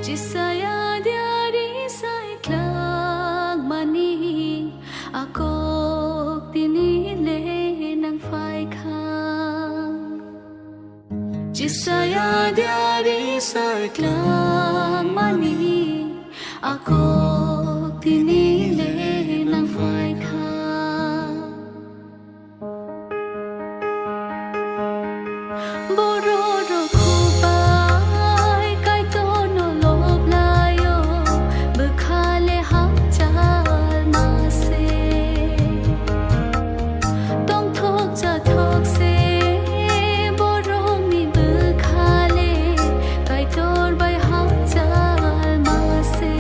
Chỉ saya dari saiklang mani ako tinili ng phai khang. Chỉ saya dari saiklang mani ako tinili ng phai khang. Bororo kubai kai tono lop layo bekhale hak chal mase tong thok cha thok se borong ni bekhale kai tor bai hak chal mase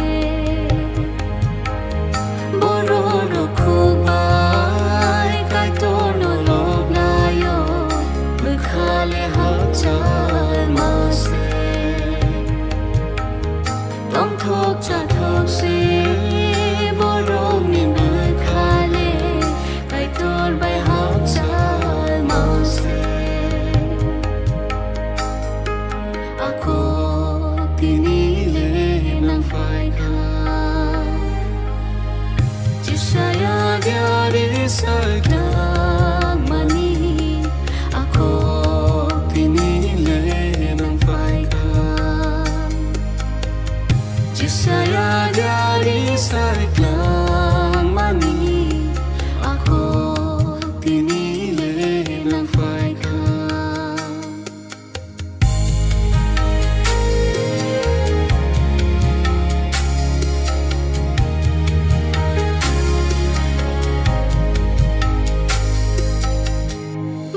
bororo kubai kai tono lop layo bekhale hak chal mase tong thok cha thok se borong ni bekhale kai tor bai hak chal mase ako tinili ng phai khang. Chỉ saya dari saiklang mani ako tinili ng phai khang. Chỉ saya dari saiklang mani ako tinili ng phai khang.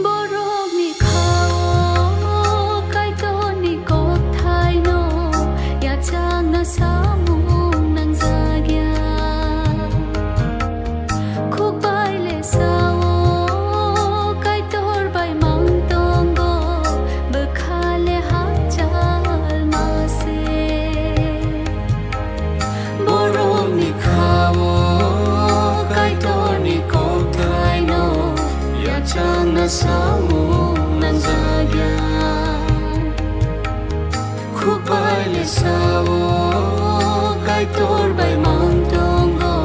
Borok ni khao kai to ni kok thai no ya chang na samung nang zagya khuk bai le sao kai tor bai mang tongo bekhale hak chal mase borok ni khao kai tor ni kok thai no ya chang na samung nang zagya khuk bai le sao kai tor bai mang tongo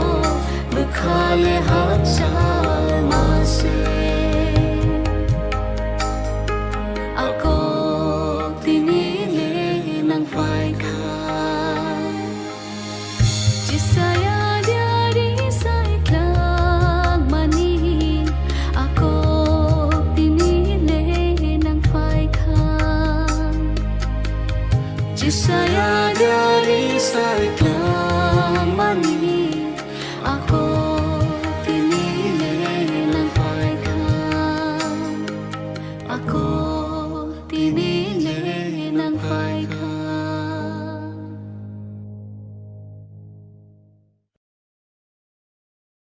bekhale hak chal mase ako tinili ng phai khang. Chỉ saya dari saiklang mani ako tinili ng phai khang. Chỉ saya dari saiklang